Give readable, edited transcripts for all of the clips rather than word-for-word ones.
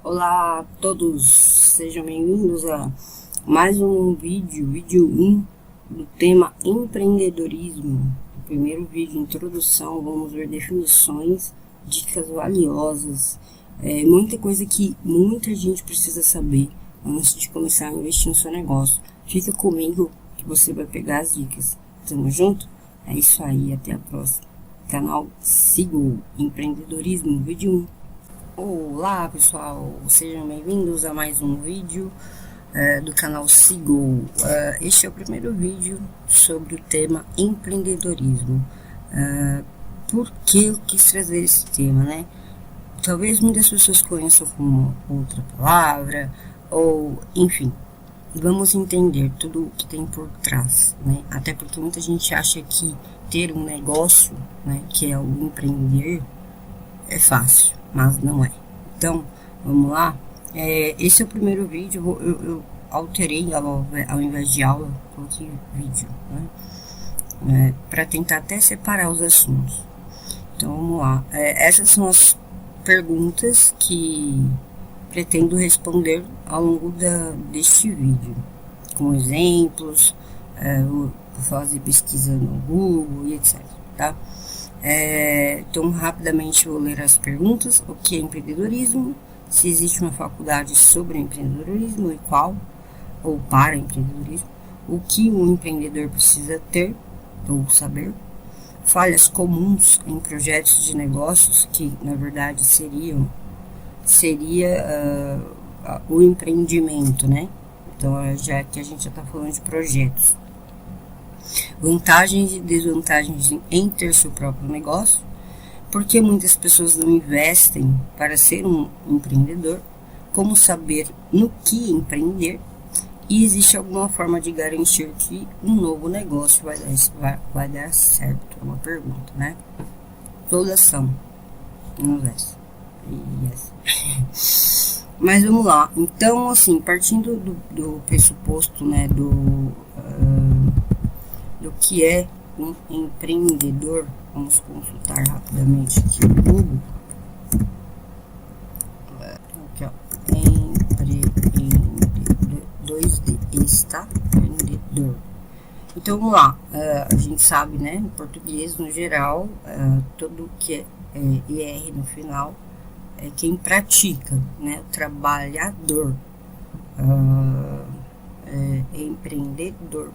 Olá a todos, sejam bem-vindos a mais um vídeo 1 do tema empreendedorismo. O primeiro vídeo, introdução, vamos ver definições, dicas valiosas, muita coisa que muita gente precisa saber antes de começar a investir no seu negócio. Fica comigo que você vai pegar as dicas. Tamo junto? É isso aí, até a próxima. Canal Sigo Empreendedorismo, vídeo 1. Olá pessoal, sejam bem-vindos a mais um vídeo do canal Sigo. Este é o primeiro vídeo sobre o tema empreendedorismo. Por que eu quis trazer esse tema, né? Talvez muitas pessoas conheçam como outra palavra, ou enfim, vamos entender tudo o que tem por trás, né? Até porque muita gente acha que ter um negócio, né, que é o empreender, é fácil, mas não é. Então, vamos lá. Esse é o primeiro vídeo. Eu alterei ao invés de aula, coloquei vídeo, né? Para tentar até separar os assuntos. Então, vamos lá. Essas são as perguntas que pretendo responder ao longo deste vídeo, com exemplos, vou fazer pesquisa no Google e etc, tá? Então, rapidamente vou ler as perguntas. O que é empreendedorismo? Se existe uma faculdade sobre empreendedorismo e qual? Ou para empreendedorismo? O que um empreendedor precisa ter ou saber? Falhas comuns em projetos de negócios, que na verdade seria o empreendimento, né? Então, já que a gente já está falando de projetos. Vantagens e desvantagens em ter seu próprio negócio. Porque muitas pessoas não investem para ser um empreendedor. Como saber no que empreender. E existe alguma forma de garantir que um novo negócio vai dar certo? É uma pergunta, né? Todas são. Yes. Mas vamos lá. Então, assim, partindo do pressuposto, né, do que é um empreendedor, vamos consultar rapidamente aqui no Google. Aqui, ó, empreendedor. Então, vamos lá. A gente sabe, né, em português, no geral, tudo que é IR no final é quem pratica, né, o trabalhador. Empreendedor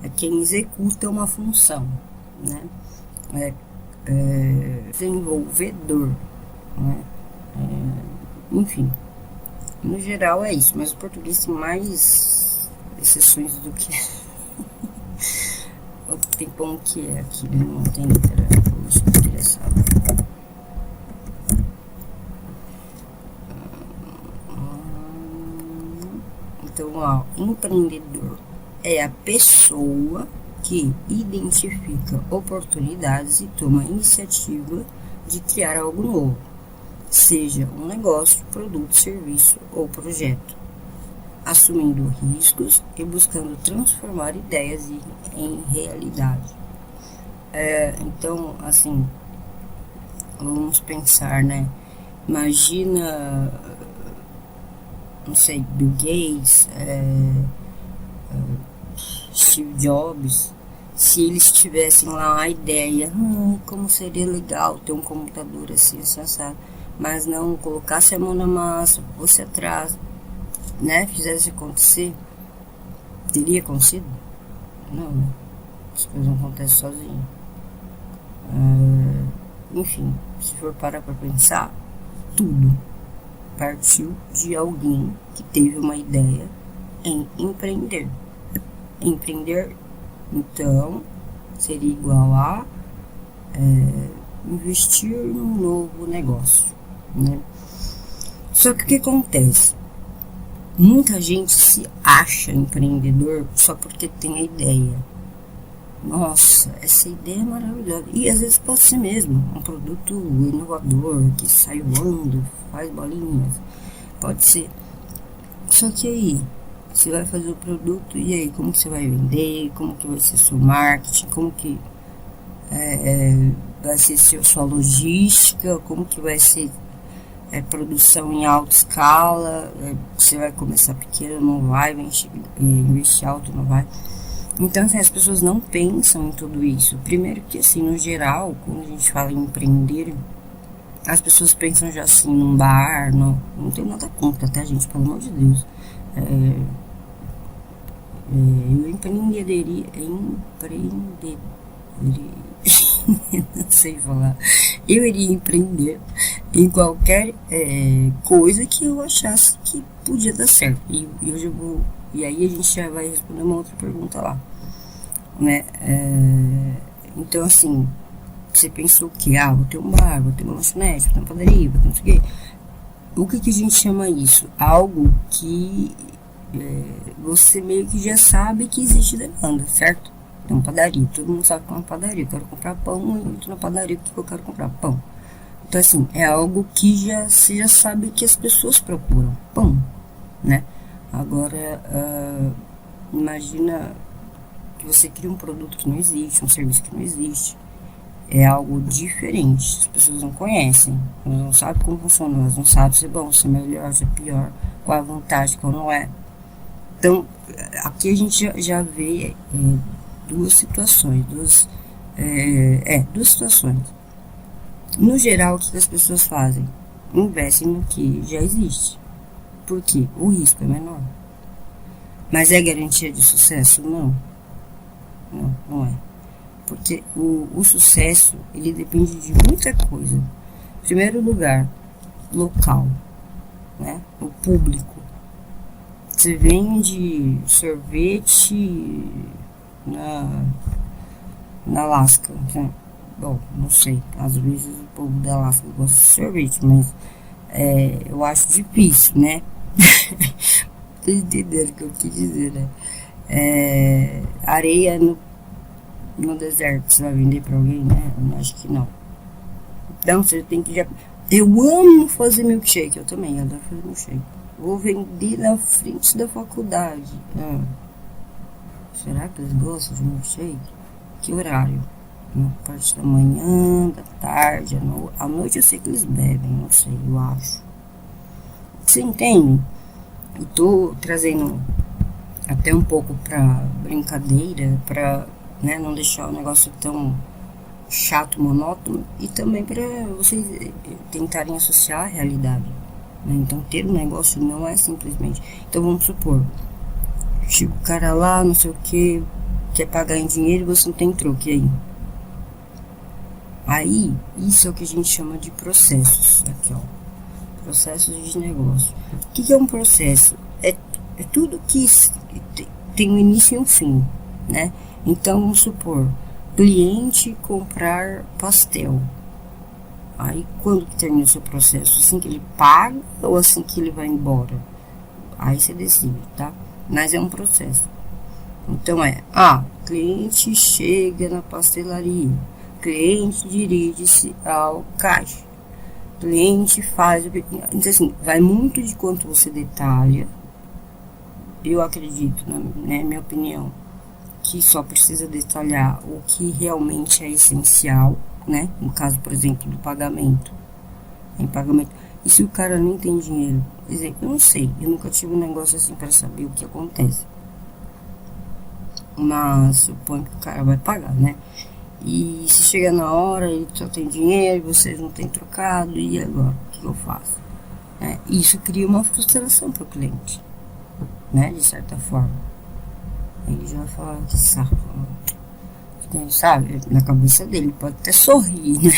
é quem executa uma função, né? Desenvolvedor, né? Enfim, no geral é isso, mas o português tem mais exceções do que o tempão que é aqui, não tem literatura, deixa eu interessar. Então, ó, empreendedor é a pessoa que identifica oportunidades e toma iniciativa de criar algo novo, seja um negócio, produto, serviço ou projeto, assumindo riscos e buscando transformar ideias em realidade. Então, assim, vamos pensar, né? Imagina, não sei, Bill Gates, Steve Jobs, se eles tivessem lá a ideia, como seria legal ter um computador assim, acessado, mas não colocasse a mão na massa, fosse atrás, né, fizesse acontecer, teria acontecido? Não, né? As coisas não acontecem sozinho. Enfim, se for parar para pensar, tudo partiu de alguém que teve uma ideia em empreender. Empreender, então, seria igual a investir num novo negócio, né? Só que o que acontece? Muita gente se acha empreendedor só porque tem a ideia. Nossa, essa ideia é maravilhosa. E às vezes pode ser mesmo um produto inovador que sai voando, faz bolinhas. Pode ser. Só que aí, você vai fazer o produto e aí, como que você vai vender, como que vai ser seu marketing, como que vai ser sua logística, como que vai ser produção em alta escala, você vai começar pequeno, não vai investir alto, não vai. Então, assim, as pessoas não pensam em tudo isso. Primeiro que, assim, no geral, quando a gente fala em empreender, as pessoas pensam já assim, num bar, não tem nada contra, tá, gente? Pelo amor de Deus. Eu empreendedoria, não sei falar. Eu iria empreender em qualquer coisa que eu achasse que podia dar certo. E aí a gente já vai responder uma outra pergunta lá, né? Então, assim, você pensou o quê? Vou ter um bar, vou ter uma lanchonete, vou ter uma padaria, vou ter não sei o quê. O que a gente chama isso? Algo que você meio que já sabe que existe demanda, certo? Tem uma padaria, todo mundo sabe que é uma padaria. Eu quero comprar pão, eu entro na padaria porque eu quero comprar pão. Então, assim, é algo que você já sabe que as pessoas procuram pão, né? Agora, imagina que você cria um produto que não existe, um serviço que não existe. É algo diferente, as pessoas não conhecem, elas não sabem como funciona, elas não sabem se é bom, se é melhor, se é pior, qual a vantagem, qual não é. Então, aqui a gente já vê duas situações, duas situações. No geral, o que as pessoas fazem? Investem no que já existe. Por quê? O risco é menor. Mas é garantia de sucesso? Não. Não é. Porque o sucesso, ele depende de muita coisa. Em primeiro lugar, local, né? O público. Você vende sorvete na Alasca, né? Bom, não sei, às vezes o povo da Alasca gosta de sorvete, mas eu acho difícil, né? Vocês entenderam o que eu quis dizer, né? Areia no deserto, você vai vender pra alguém, né? Eu acho que não. Então, você tem que eu amo fazer milkshake, eu também adoro fazer milkshake. Vou vender na frente da faculdade. Será que eles gostam de milkshake? Que horário? Na parte da manhã, da tarde, à noite eu sei que eles bebem, não sei, eu acho. Você entende? Eu tô trazendo até um pouco pra brincadeira, pra, né, não deixar o negócio tão chato, monótono, e também para vocês tentarem associar a realidade, né? Então, ter um negócio não é simplesmente. Então, vamos supor, chega o cara lá, não sei o que, quer pagar em dinheiro e você não tem troque aí, isso é o que a gente chama de processos. Aqui, ó, processos de negócio. O que é um processo? É tudo que tem um início e um fim, né? Então, vamos supor, cliente comprar pastel. Aí, quando que termina o seu processo? Assim que ele paga ou assim que ele vai embora? Aí você decide, tá? Mas é um processo. Então, cliente chega na pastelaria, cliente dirige-se ao caixa, cliente faz o que... Então, assim, vai muito de quanto você detalha. Eu acredito, né, minha opinião, que só precisa detalhar o que realmente é essencial, né? No caso, por exemplo, do pagamento. Em pagamento. E se o cara não tem dinheiro? Por exemplo, eu não sei. Eu nunca tive um negócio assim para saber o que acontece. Mas suponho que o cara vai pagar, né? E se chega na hora, ele só tem dinheiro, vocês não têm trocado, e agora? O que eu faço? Isso cria uma frustração para o cliente, né? De certa forma. Ele já vai falar que saco, sabe? Na cabeça dele pode até sorrir, né?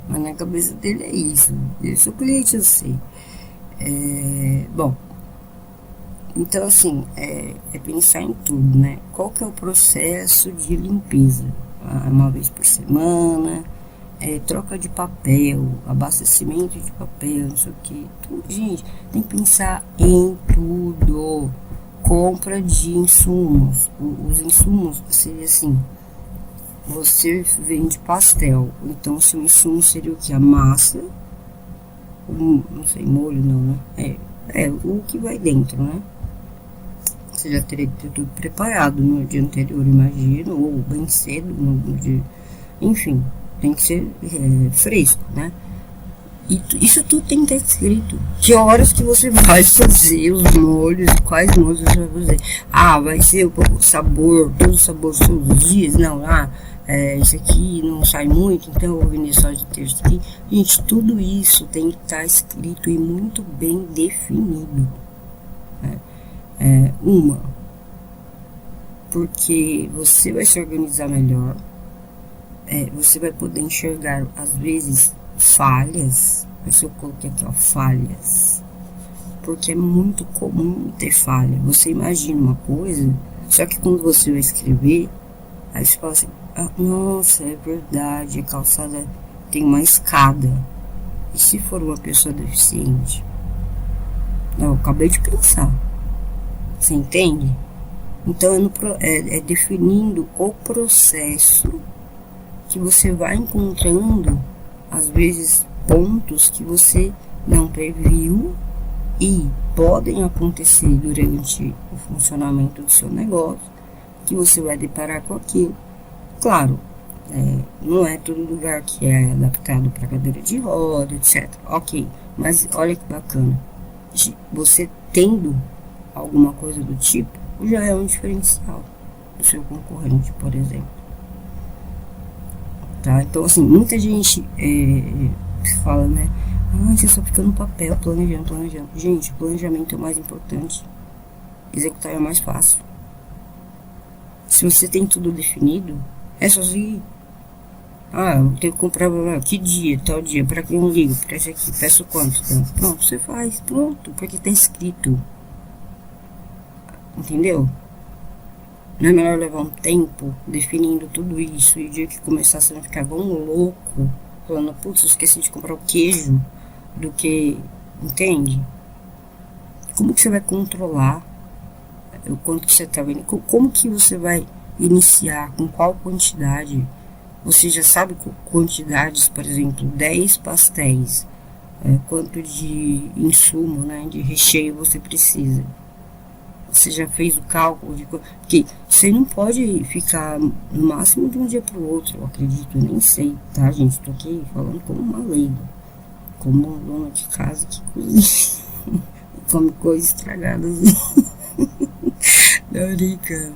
Mas na cabeça dele é isso. Eu sou cliente, eu sei. Bom, então assim, é pensar em tudo, né? Qual que é o processo de limpeza? Uma vez por semana, troca de papel, abastecimento de papel, não sei o que. Tudo, gente, tem que pensar em tudo. Compra de insumos. Os insumos seria assim: você vende pastel, então seu insumo seria o que? A massa, não sei, molho não, né? O que vai dentro, né? Você já teria que ter tudo preparado no dia anterior, imagino, ou bem cedo no dia. Enfim, tem que ser fresco, né? E isso tudo tem que estar escrito. Que horas que você vai fazer os molhos, quais molhos você vai fazer. Ah, vai ser o sabor, todo o sabor todos os dias. Não, isso aqui não sai muito, então eu vou vender só de terça aqui. Gente, tudo isso tem que estar escrito e muito bem definido. Porque você vai se organizar melhor, você vai poder enxergar, às vezes, falhas. Se eu coloquei aqui, ó, falhas, porque é muito comum ter falha. Você imagina uma coisa, só que quando você vai escrever, aí você fala assim, nossa, é verdade, a calçada tem uma escada. E se for uma pessoa deficiente? Não, eu acabei de pensar. Você entende? Então é definindo o processo que você vai encontrando, às vezes, pontos que você não previu e podem acontecer durante o funcionamento do seu negócio, que você vai deparar com aquilo. Claro, não é todo lugar que é adaptado para cadeira de roda, etc. Ok, mas olha que bacana. Você tendo alguma coisa do tipo, já é um diferencial do seu concorrente, por exemplo. Tá? Então, assim, muita gente fala, né? Você só fica no papel, planejando. Gente, planejamento é o mais importante. Executar é o mais fácil. Se você tem tudo definido, é só seguir. Eu tenho que comprar, que dia, tal dia, para quem eu ligo, para esse aqui, peço quanto? Então, pronto, você faz, pronto, porque tá escrito. Entendeu? Não é melhor levar um tempo definindo tudo isso e o dia que começar você não ficar igual um louco, falando, putz, eu esqueci de comprar o queijo, do que, entende? Como que você vai controlar o quanto que você tá vendo? Como que você vai iniciar, com qual quantidade? Você já sabe quantidades, por exemplo, 10 pastéis, quanto de insumo, né, de recheio você precisa. Você já fez o cálculo de... Porque você não pode ficar no máximo de um dia para o outro, eu acredito, eu nem sei, tá, gente? Estou aqui falando como uma leiga, como uma dona de casa que cozinha, come coisas estragadas. Não brincando.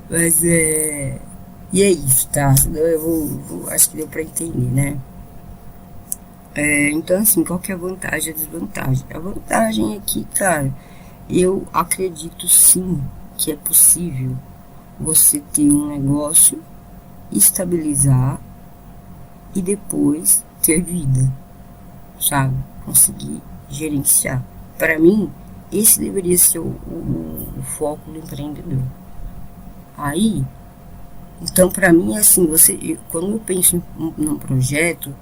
Mas e é isso, tá? Eu acho que deu para entender, né? Então, assim, qual que é a vantagem e a desvantagem? A vantagem é que, cara, eu acredito sim que é possível você ter um negócio, estabilizar e depois ter vida, sabe? Conseguir gerenciar. Para mim, esse deveria ser o foco do empreendedor. Aí, então, para mim, assim, quando eu penso num projeto,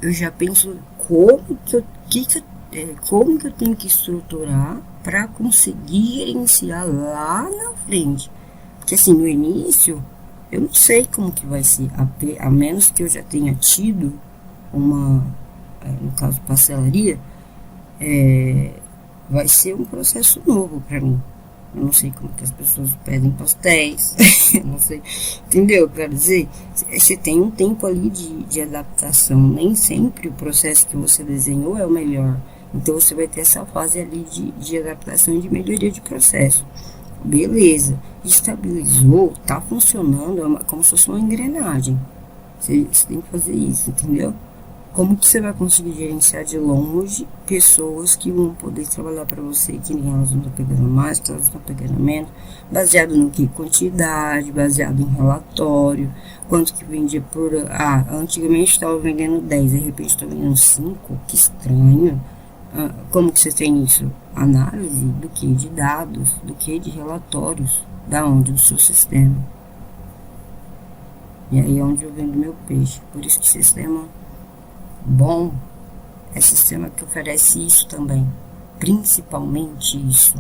eu já penso como que eu tenho que estruturar para conseguir gerenciar lá na frente. Porque assim, no início, eu não sei como que vai ser, a menos que eu já tenha tido uma, no caso, parcelaria, vai ser um processo novo para mim. Eu não sei como que as pessoas pedem pastéis, eu não sei, entendeu? Quero dizer, você tem um tempo ali de adaptação, nem sempre o processo que você desenhou é o melhor. Então você vai ter essa fase ali de adaptação e de melhoria de processo. Beleza, estabilizou, tá funcionando, é como se fosse uma engrenagem. Você tem que fazer isso, entendeu? Como que você vai conseguir gerenciar de longe pessoas que vão poder trabalhar para você, que nem elas não estão pegando mais, que elas estão pegando menos, baseado no que? Quantidade, baseado em relatório, quanto que vendia por... antigamente estava vendendo 10, de repente estou vendendo 5, que estranho. Como que você tem isso? Análise do que? De dados, do que? De relatórios, da onde? Do seu sistema. E aí é onde eu vendo meu peixe. Por isso que sistema bom é sistema que oferece isso também, principalmente isso,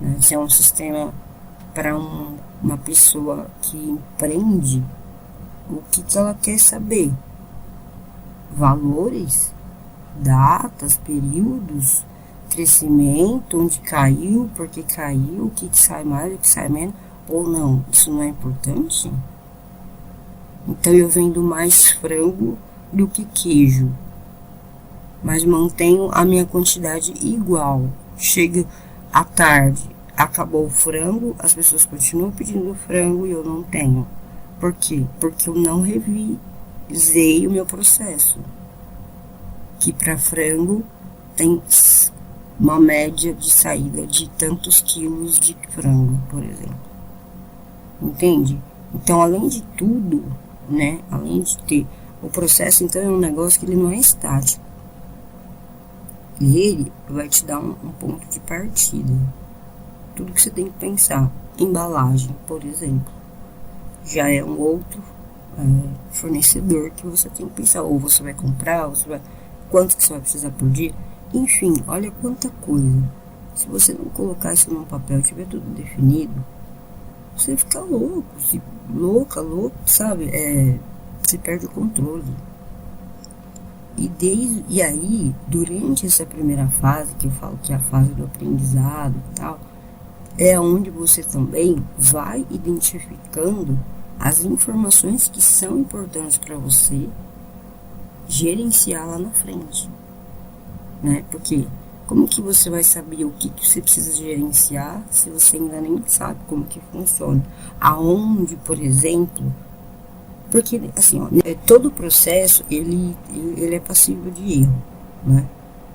né? Se é um sistema para uma pessoa que empreende, o que ela quer saber? Valores, datas, períodos, crescimento, onde caiu, por que caiu, o que sai mais, o que sai menos, ou não, isso não é importante? Então eu vendo mais frango do que queijo, mas mantenho a minha quantidade igual. Chega à tarde, acabou o frango, as pessoas continuam pedindo frango e eu não tenho. Por quê? Porque eu não revisei o meu processo. Que para frango tem uma média de saída de tantos quilos de frango, por exemplo. Entende? Então, além de tudo, né? Além de ter o processo, então é um negócio que ele não é estático. E ele vai te dar um ponto de partida. Tudo que você tem que pensar. Embalagem, por exemplo. Já é um outro fornecedor que você tem que pensar. Ou você vai comprar, quanto que você vai precisar por dia. Enfim, olha quanta coisa. Se você não colocar isso num papel e tiver tudo definido, você fica louco. Louco, sabe? Você perde o controle. E aí, durante essa primeira fase, que eu falo que é a fase do aprendizado e tal, é onde você também vai identificando as informações que são importantes para você gerenciar lá na frente, né? Porque como que você vai saber o que você precisa gerenciar se você ainda nem sabe como que funciona? Aonde, por exemplo... Porque, assim, ó, todo o processo, ele é passível de erro, né?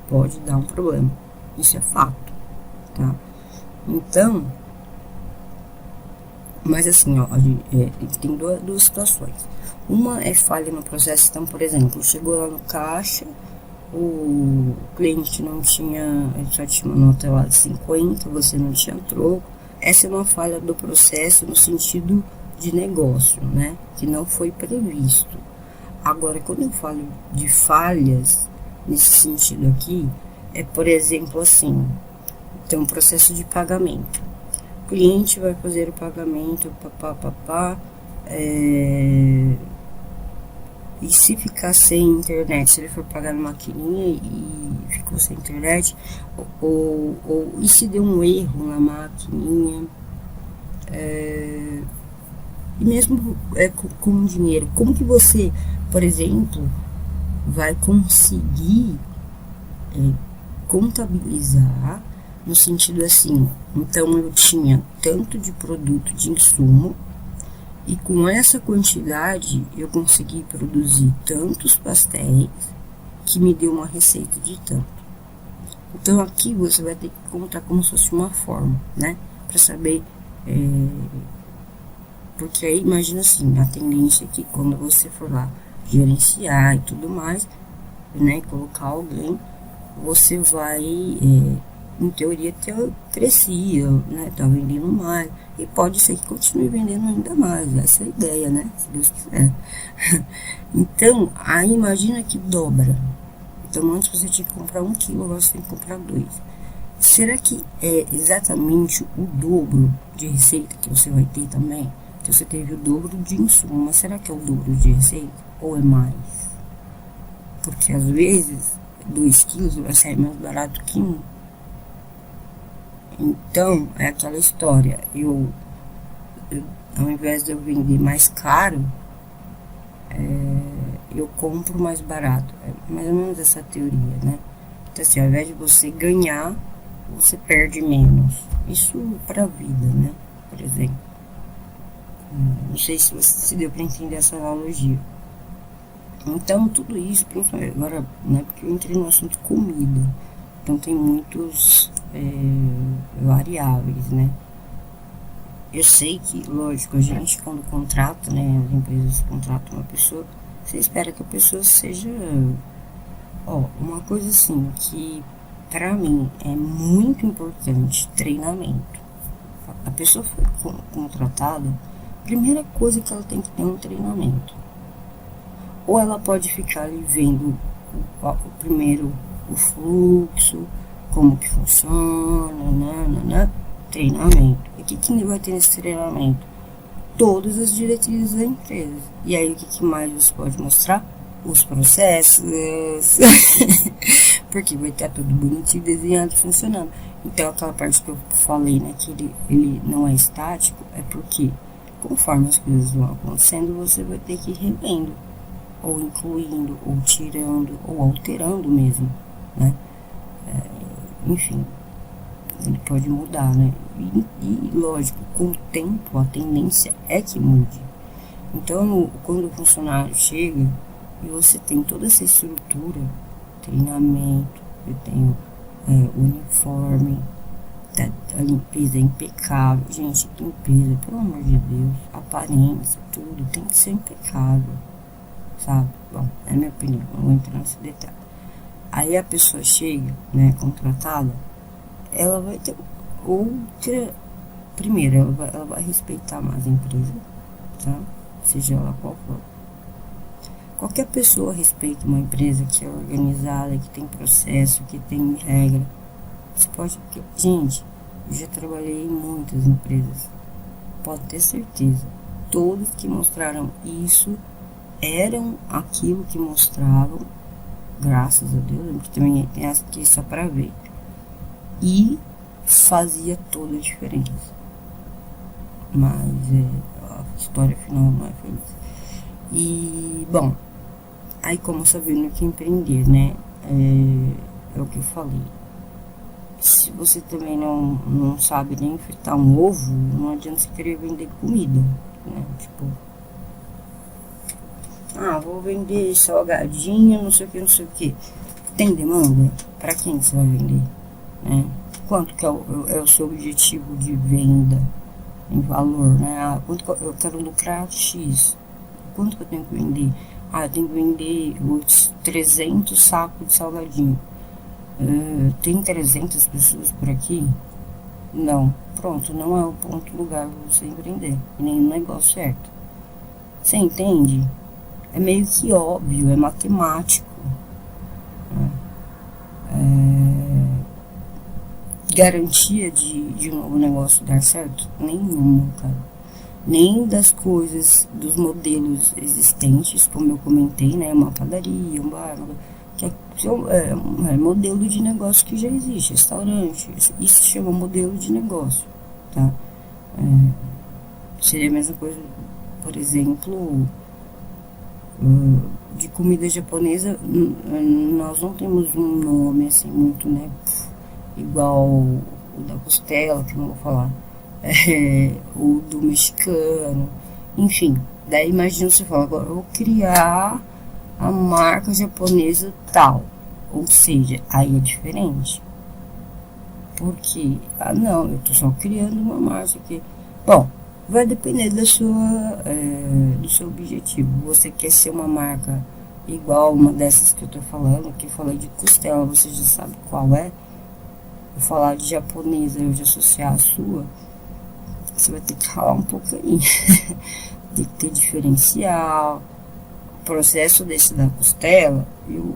Pode dar um problema. Isso é fato, tá? Então, mas assim, ó, tem duas situações. Uma é falha no processo. Então, por exemplo, chegou lá no caixa, o cliente não tinha, ele só tinha uma nota lá de 50, você não tinha troco. Essa é uma falha do processo no sentido de negócio, né? Que não foi previsto. Agora, quando eu falo de falhas nesse sentido aqui, por exemplo, assim, tem um processo de pagamento. O cliente vai fazer o pagamento, e se ficar sem internet, se ele for pagar na maquininha e ficou sem internet, e se deu um erro na maquininha, e mesmo com dinheiro, como que você, por exemplo, vai conseguir contabilizar no sentido assim? Então eu tinha tanto de produto de insumo e com essa quantidade eu consegui produzir tantos pastéis que me deu uma receita de tanto. Então aqui você vai ter que contar como se fosse uma forma, né, para saber. Porque aí, imagina assim, a tendência é que quando você for lá gerenciar e tudo mais, né, colocar alguém, você vai, em teoria, crescia, né, tá vendendo mais, e pode ser que continue vendendo ainda mais, essa é a ideia, né, se Deus quiser. Então, aí imagina que dobra. Então, antes você tinha que comprar 1 quilo, agora você tem que comprar 2. Será que é exatamente o dobro de receita que você vai ter também? Então, você teve o dobro de insumo, mas será que é o dobro de receita? Ou é mais? Porque, às vezes, 2 quilos vai sair mais barato que 1. Então, é aquela história. Ao invés de eu vender mais caro, eu compro mais barato. É mais ou menos essa teoria, né? Então, assim, ao invés de você ganhar, você perde menos. Isso para a vida, né? Por exemplo. Não sei se deu para entender essa analogia. Então, tudo isso, principalmente agora, né, porque eu entrei no assunto comida. Então, tem muitos variáveis, né? Eu sei que, lógico, a gente quando contrata, né, as empresas contratam uma pessoa, você espera que a pessoa seja... uma coisa assim, que pra mim é muito importante, treinamento. A pessoa foi contratada, a primeira coisa que ela tem que ter é um treinamento. Ou ela pode ficar ali vendo primeiro o fluxo, como que funciona, treinamento. E o que vai ter nesse treinamento? Todas as diretrizes da empresa. E aí o que mais você pode mostrar? Os processos. Porque vai estar tudo bonitinho, desenhado, funcionando. Então aquela parte que eu falei, né, que ele não é estático, é porque conforme as coisas vão acontecendo, você vai ter que ir revendo. ou incluindo, ou tirando, ou alterando mesmo, né? Enfim, ele pode mudar, né? E lógico, com o tempo a tendência é que mude. Então, quando o funcionário chega e você tem toda essa estrutura, treinamento, eu tenho uniforme, a limpeza é impecável. Gente, limpeza, pelo amor de Deus, aparência, tudo tem que ser impecável, sabe? Bom, é a minha opinião, não vou entrar nesse detalhe. Aí a pessoa chega, né, contratada, ela vai ter outra. Primeiro, ela vai respeitar mais a empresa, tá? Seja ela qual for. Qualquer pessoa respeita uma empresa que é organizada, que tem processo, que tem regra. Você pode. Gente, eu já trabalhei em muitas empresas. Pode ter certeza. Todos que mostraram isso eram aquilo que mostravam. Graças a Deus, porque também tem essa aqui só para ver. E fazia toda a diferença. Mas a história final não é feliz. E, bom, aí como sabendo que empreender, né? É o que eu falei. Se você também não sabe nem fritar um ovo, não adianta você querer vender comida, né? Tipo, vou vender salgadinho, não sei o que. Tem demanda? Para quem você vai vender? Né? Quanto que é o seu objetivo de venda em valor, né? Quanto que eu quero lucrar X? Quanto que eu tenho que vender? Eu tenho que vender os 300 sacos de salgadinho. Tem 300 pessoas por aqui? Não. Pronto, não é o ponto lugar para você empreender. Nem no negócio certo. Você entende? É meio que óbvio, é matemático. Garantia de um novo negócio dar certo? Nenhuma, cara. Nem das coisas, dos modelos existentes, como eu comentei, né? Uma padaria, um bar, que é modelo de negócio que já existe, restaurante. Isso se chama modelo de negócio, tá? Seria a mesma coisa, por exemplo, de comida japonesa. Nós não temos um nome assim muito, né, igual o da costela, que eu não vou falar, o do mexicano, enfim. Daí imagina, você fala, agora eu vou criar a marca japonesa tal, ou seja, aí é diferente. Porque, não, eu tô só criando uma marca aqui. Bom, vai depender do seu objetivo. Você quer ser uma marca igual uma dessas que eu tô falando, que eu falei de costela, você já sabe qual é. Vou falar de japonesa, eu já associar a sua, você vai ter que ralar um pouco aí. Tem que ter diferencial. O processo desse da costela, em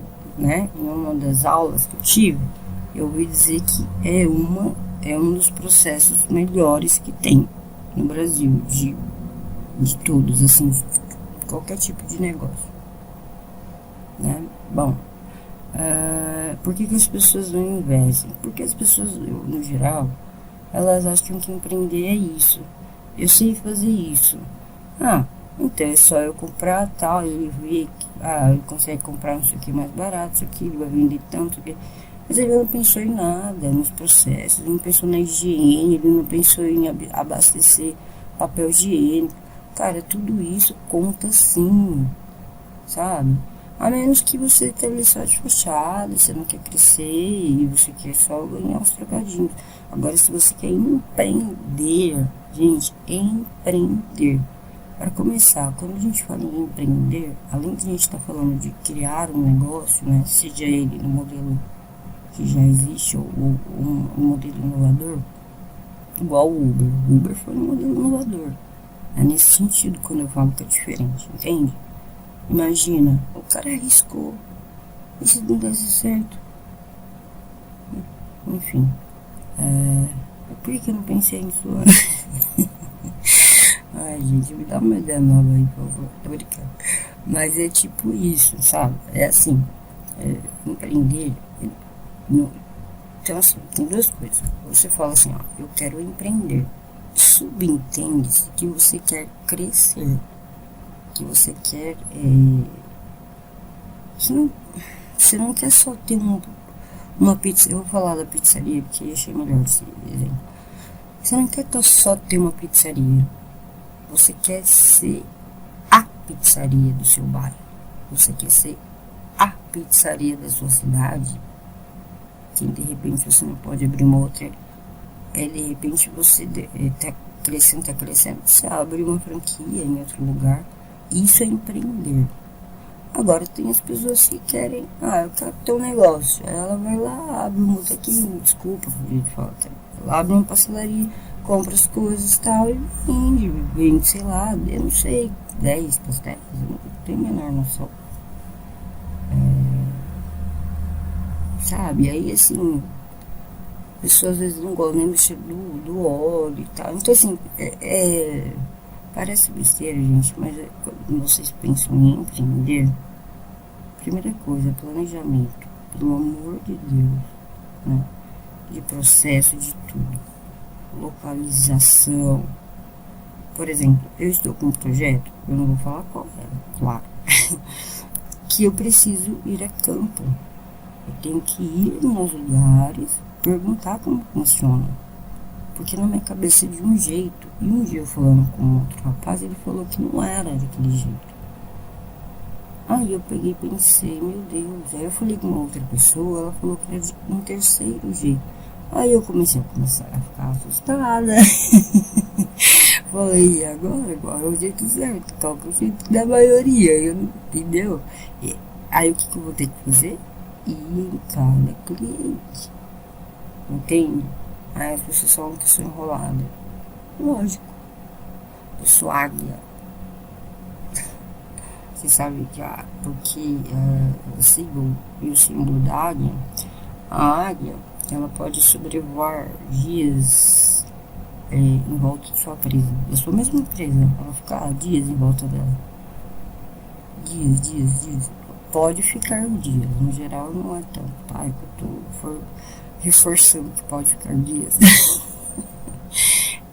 uma das aulas que eu tive, eu ouvi dizer que é um dos processos melhores que tem no Brasil, de todos, assim, qualquer tipo de negócio, né? Bom, por que as pessoas não investem? Porque as pessoas, no geral, elas acham que empreender é isso. Eu sei fazer isso. Então é só eu comprar tal, ele vê que ele consegue comprar isso aqui mais barato, isso aqui, ele vai vender tanto. Mas ele não pensou em nada, nos processos, ele não pensou na higiene, ele não pensou em abastecer papel higiênico. Cara, tudo isso conta sim, sabe? A menos que você esteja ali só de fachada, você não quer crescer e você quer só ganhar os trocadinhos. Agora, se você quer empreender, gente, empreender. Para começar, quando a gente fala em empreender, além de a gente estar falando de criar um negócio, né, seja ele no modelo que já existe ou um modelo inovador, igual o Uber. O Uber foi um modelo inovador. É nesse sentido quando eu falo que é diferente, entende? Imagina, o cara arriscou, e se não desse certo? Enfim, por que eu não pensei nisso antes? Ai, gente, me dá uma ideia nova aí, por favor. Tô brincando. Mas é tipo isso, sabe? É assim, empreender. Então, assim, tem duas coisas. Você fala assim, eu quero empreender. Subentende-se que você quer crescer, que você quer você não quer só ter uma pizza. Eu vou falar da pizzaria porque achei melhor esse exemplo. Você não quer só ter uma pizzaria. Você quer ser a pizzaria do seu bairro. Você quer ser a pizzaria da sua cidade. Que de repente você não pode abrir uma outra. De repente você tá crescendo. Você abre uma franquia em outro lugar. Isso é empreender. Agora tem as pessoas que querem, eu quero ter um negócio. Ela vai lá, abre um botequinho, desculpa por jeito de falar. Ela abre uma pastelaria, compra as coisas e tal, e vende, sei lá, eu não sei, 10 pastéis, eu não tenho a menor noção. Sabe, aí assim, pessoas às vezes não gostam nem mexer do óleo e tal. Então assim, parece besteira, gente, mas quando vocês pensam em empreender, primeira coisa, planejamento, pelo amor de Deus, né? De processo, de tudo, localização. Por exemplo, eu estou com um projeto, eu não vou falar qual é, claro, que eu preciso ir a campo. Eu tenho que ir nos lugares, perguntar como funciona. Porque na minha cabeça é de um jeito. E um dia eu falando com outro rapaz, ele falou que não era daquele jeito. Aí eu peguei e pensei, meu Deus. Aí eu falei com uma outra pessoa, ela falou que era de um terceiro jeito. Aí eu comecei a ficar assustada. Falei, agora é o jeito certo, qual que é o jeito da maioria, eu não, entendeu? Aí o que eu vou ter que fazer? Ir em cada cliente. Entende? Aí as pessoas falam que eu sou enrolada. Lógico. Eu sou águia. Você sabe que porque eu sigo o símbolo da águia. A águia, ela pode sobrevoar dias em volta de sua presa. Da sua mesma presa. Ela fica dias em volta dela. Dias. Pode ficar dias. No geral não é tanto, tá? É que eu tô reforçando que pode ficar dias.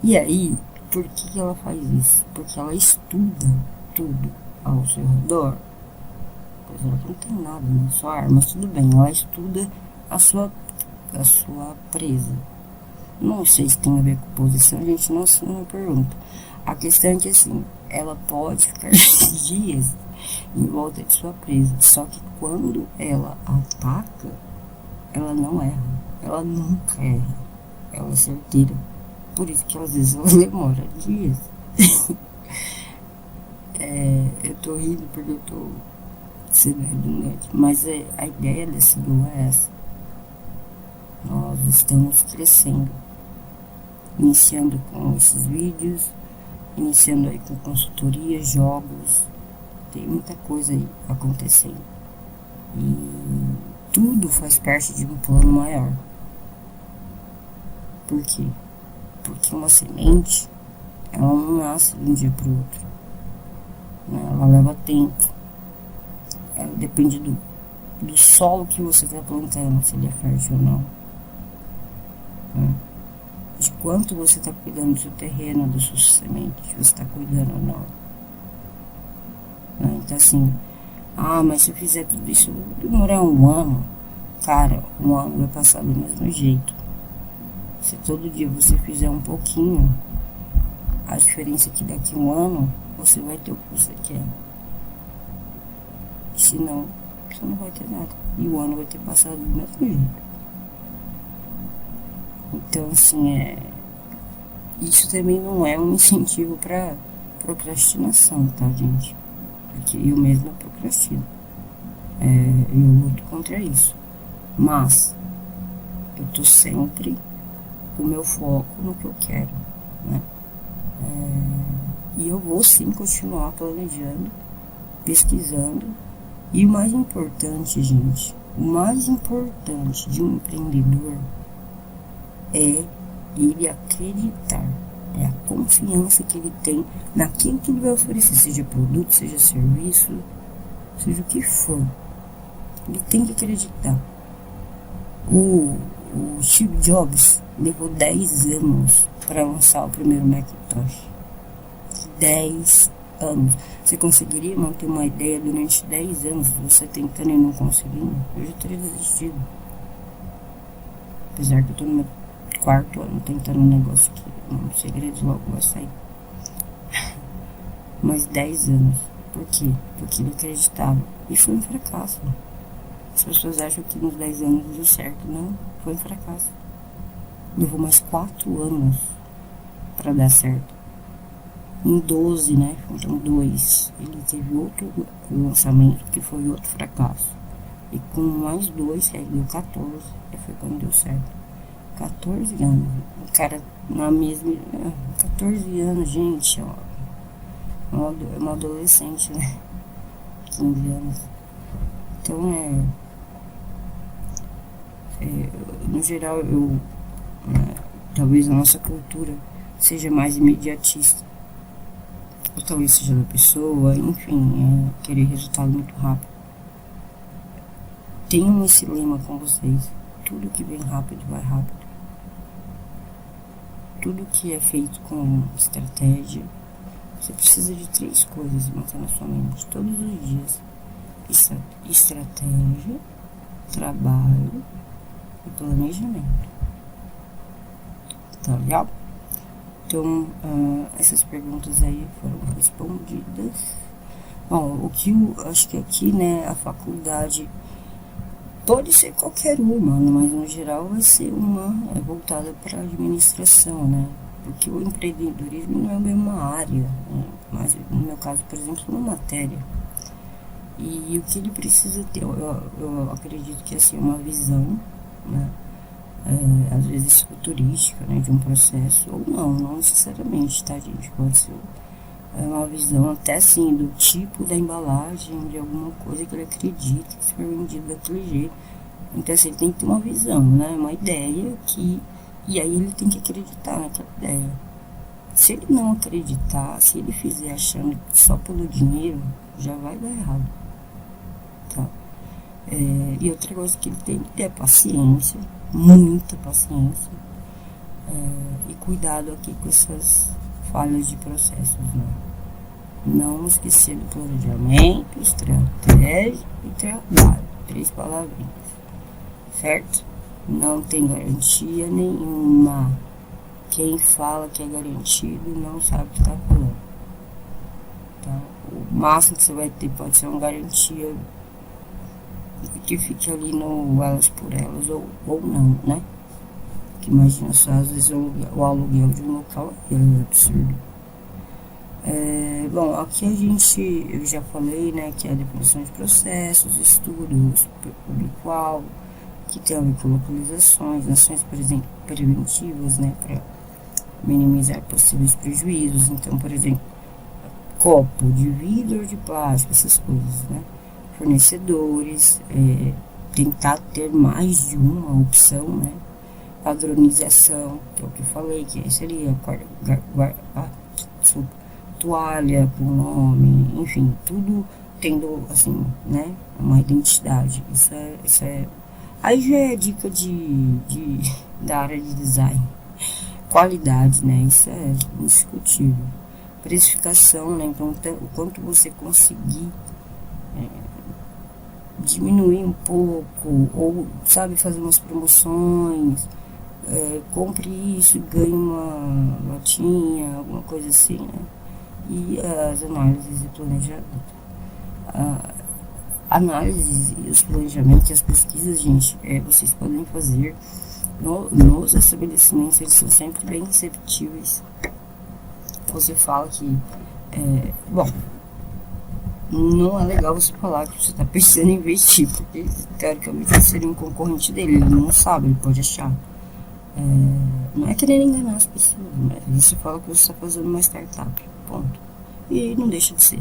E aí, por que ela faz isso? Porque ela estuda tudo ao seu redor. Pois ela não tem nada na sua arma, mas tudo bem, ela estuda a sua presa. Não sei se tem a ver com posição, a gente não pergunta. A questão é que assim, ela pode ficar dias em volta de sua presa, só que quando ela ataca, ela não erra. Ela nunca erra. Ela é certeira. Por isso que às vezes ela demora dias. Eu tô rindo porque eu tô sendo redundante. Mas a ideia desse duo é essa. Nós estamos crescendo. Iniciando com esses vídeos. Iniciando aí com consultoria, jogos. Tem muita coisa aí acontecendo. E tudo faz parte de um plano maior. Por quê? Porque uma semente, ela não nasce de um dia para o outro. Né? Ela leva tempo. Ela depende do solo que você está plantando, se ele é fértil ou não. Né? De quanto você está cuidando do seu terreno, da sua semente, se você está cuidando ou não. Né? Então assim, mas se eu fizer tudo isso, eu vou demorar um ano. Cara, um ano vai passar do mesmo jeito. Se todo dia você fizer um pouquinho, a diferença é que daqui a um ano você vai ter o que você quer. Senão, você não vai ter nada. E o ano vai ter passado do mesmo jeito. Então, assim, isso também não é um incentivo para procrastinação, tá, gente? Porque eu mesma procrastino. Eu luto contra isso. Mas, eu tô sempre o meu foco no que eu quero, né? E eu vou sim continuar planejando, pesquisando. E o mais importante, gente, o mais importante de um empreendedor é ele acreditar, é a confiança que ele tem naquilo que ele vai oferecer, seja produto, seja serviço, seja o que for. Ele tem que acreditar. O Steve Jobs levou 10 anos para lançar o primeiro Macintosh. 10 anos. Você conseguiria manter uma ideia durante 10 anos, você tentando e não conseguindo? Eu já teria desistido. Apesar que eu tô no meu quarto ano tentando um negócio que um segredo logo vai sair. Mas 10 anos. Por quê? Porque ele acreditava. E foi um fracasso. As pessoas acham que nos 10 anos deu certo. Não, foi um fracasso. Levou mais 4 anos para dar certo. Em 12, né? Então 2. Ele teve outro lançamento que foi outro fracasso. E com mais 2, aí deu 14. Aí foi quando deu certo. 14 anos. O cara na mesma. 14 anos, gente, ó. É uma adolescente, né? 15 anos. Então no geral, talvez a nossa cultura seja mais imediatista. Ou talvez seja da pessoa, enfim, querer resultado muito rápido. Tenham esse lema com vocês. Tudo que vem rápido, vai rápido. Tudo que é feito com estratégia, você precisa de 3 coisas manter na sua mente todos os dias: estratégia, trabalho e planejamento. Tá legal? Então, essas perguntas aí foram respondidas. Bom, o que eu acho que aqui, né, a faculdade pode ser qualquer uma, mas no geral vai ser uma voltada para administração, né? Porque o empreendedorismo não é a mesma área, né? Mas no meu caso, por exemplo, uma matéria. E o que ele precisa ter, eu acredito que assim, uma visão, né? Às vezes futurística, né, de um processo, ou não necessariamente, tá, gente? Pode ser uma visão até assim do tipo da embalagem de alguma coisa que ele acredita que foi vendido daquele jeito. Então assim, ele tem que ter uma visão, né, uma ideia e aí ele tem que acreditar naquela ideia. Se ele não acreditar, se ele fizer achando que só pelo dinheiro, já vai dar errado, tá? E outra coisa que ele tem que ter é paciência, muita paciência, e cuidado aqui com essas falhas de processos, né? Não esquecer do planejamento, estratégia e trabalho. 3 palavrinhas, certo? Não tem garantia nenhuma. Quem fala que é garantido não sabe o que está falando. Tá? O máximo que você vai ter pode ser uma garantia que fique ali no elas por elas ou não, né? Que imagina só, às vezes o aluguel de um local é absurdo. Bom, aqui eu já falei, né, que é a definição de processos, estudos, público-alvo, que tem a ver com localizações, ações, por exemplo, preventivas, né, para minimizar possíveis prejuízos. Então, por exemplo, copo de vidro ou de plástico, essas coisas, né? Fornecedores, tentar ter mais de uma opção, né? Padronização, que é o que eu falei, que seria toalha com nome, enfim, tudo tendo, assim, né, uma identidade. Isso é aí já é dica da área de design. Qualidade, né, isso é indiscutível. Precificação, né, então o quanto você conseguir diminuir um pouco, ou, sabe, fazer umas promoções, compre isso, ganhe uma latinha, alguma coisa assim, né? E as análises e planejamento. Análises e os planejamentos e as pesquisas, gente, vocês podem fazer nos estabelecimentos, eles são sempre bem receptíveis. Você fala que, bom, não é legal você falar que você está pensando em investir, porque teoricamente você seria um concorrente dele, ele não sabe, ele pode achar. Não é querer enganar as pessoas, mas você fala que você está fazendo uma startup, ponto. E não deixa de ser.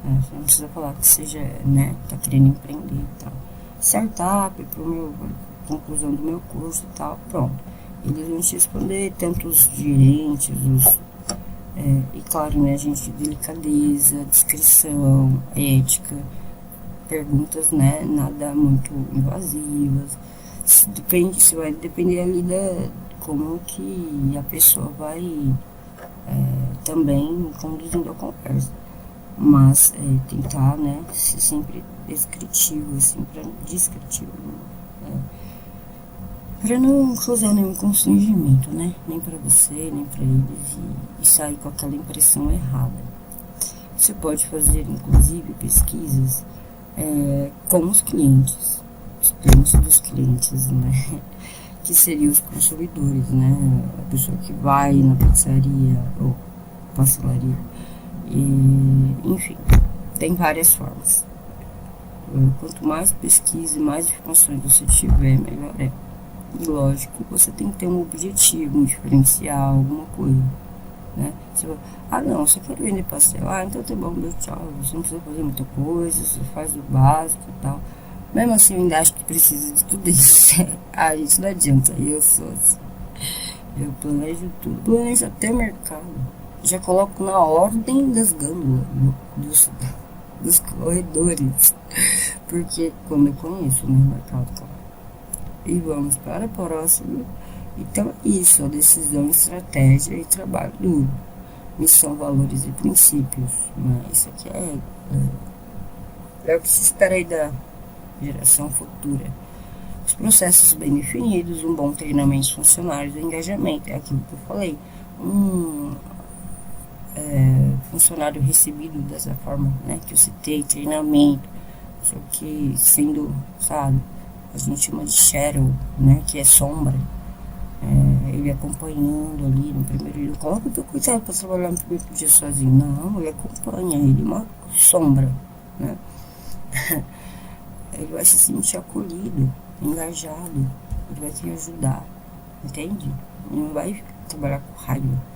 Você não precisa falar que seja, né, tá querendo empreender e tal. Startup, conclusão do meu curso e tal, pronto. Eles vão te responder, tanto os gerentes, e claro, né, gente, delicadeza, discrição, ética, perguntas, né, nada muito invasivas. Vai depender ali como que a pessoa vai também conduzindo a conversa. mas tentar, né, ser sempre descritivo, assim, descritivo, para não causar nenhum constrangimento, né, nem para você, nem para eles, e sair com aquela impressão errada. Você pode fazer, inclusive, pesquisas com os clientes, os termos dos clientes, né, que seriam os consumidores, né, a pessoa que vai na pizzaria ou pastelaria, e, enfim, tem várias formas. Quanto mais pesquisa e mais informações você tiver, melhor é. E lógico, você tem que ter um objetivo, um diferencial, alguma coisa, né? Você vai, não, você quer vender pastel? Então tá bom, meu tchau. Você não precisa fazer muita coisa, você faz o básico e tal. Mesmo assim, eu ainda acho que precisa de tudo isso. Gente, não adianta, eu sou assim. Eu planejo tudo, planejo até o mercado. Já coloco na ordem das gândulas, dos corredores, porque como eu conheço o meu mercado, cara. E vamos para a próxima. Então, isso é decisão, estratégia e trabalho duro. Missão, valores e princípios. Isso aqui é o que se espera aí da geração futura. Os processos bem definidos, um bom treinamento de funcionários, o engajamento, é aquilo que eu falei. Funcionário recebido dessa forma, né, que eu citei, treinamento, só que sendo, sabe, a gente chama de shadow, né, que é sombra, ele acompanhando ali no primeiro dia. Coloca o teu cuidado para trabalhar no primeiro dia sozinho. Não, ele acompanha, ele é uma sombra, né? Ele vai se sentir acolhido, engajado, ele vai te ajudar, entende? Ele não vai trabalhar com raiva.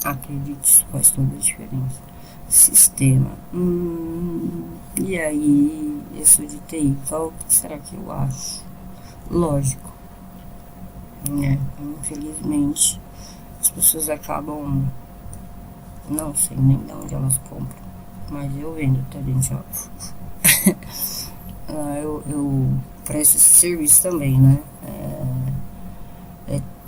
Acredite, isso faz toda a diferença. Sistema. E aí, eu sou de TI, qual que será que eu acho? Lógico, né? Infelizmente, as pessoas acabam, não sei nem de onde elas compram, mas eu vendo, tá, gente? Eu presto esse serviço também, né?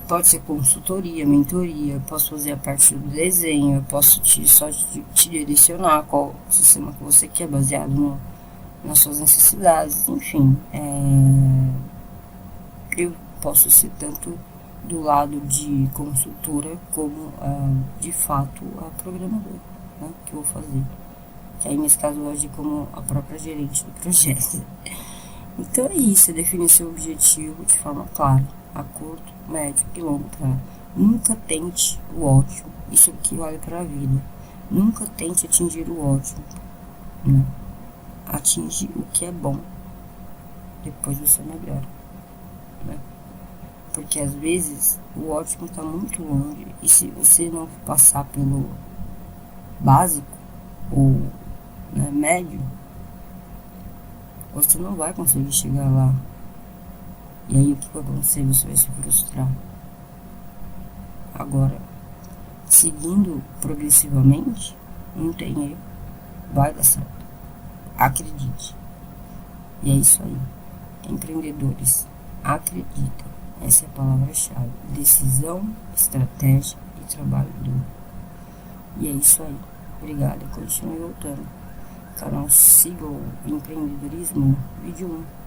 Pode ser consultoria, mentoria, eu posso fazer a parte do desenho, eu posso só te direcionar qual sistema que você quer, baseado nas suas necessidades, enfim. Eu posso ser tanto do lado de consultora como, de fato, a programadora, né, que eu vou fazer. Que aí, nesse caso, eu agir como a própria gerente do projeto. Então é isso, é definir seu objetivo de forma clara, a curto, médio e longo prazo. Nunca tente o ótimo. Isso aqui vale para a vida. Nunca tente atingir o ótimo, né? Atinge o que é bom. Depois você melhora, né? Porque às vezes o ótimo está muito longe. E se você não passar pelo básico ou, né, médio, você não vai conseguir chegar lá. E aí o que vai acontecer? Você vai se frustrar. Agora, seguindo progressivamente, não tem erro, vai dar certo. Acredite. E é isso aí. Empreendedores, acreditem. Essa é a palavra-chave. Decisão, estratégia e trabalho duro. E é isso aí. Obrigada. Continue voltando. Canal Siga o Empreendedorismo, vídeo 1.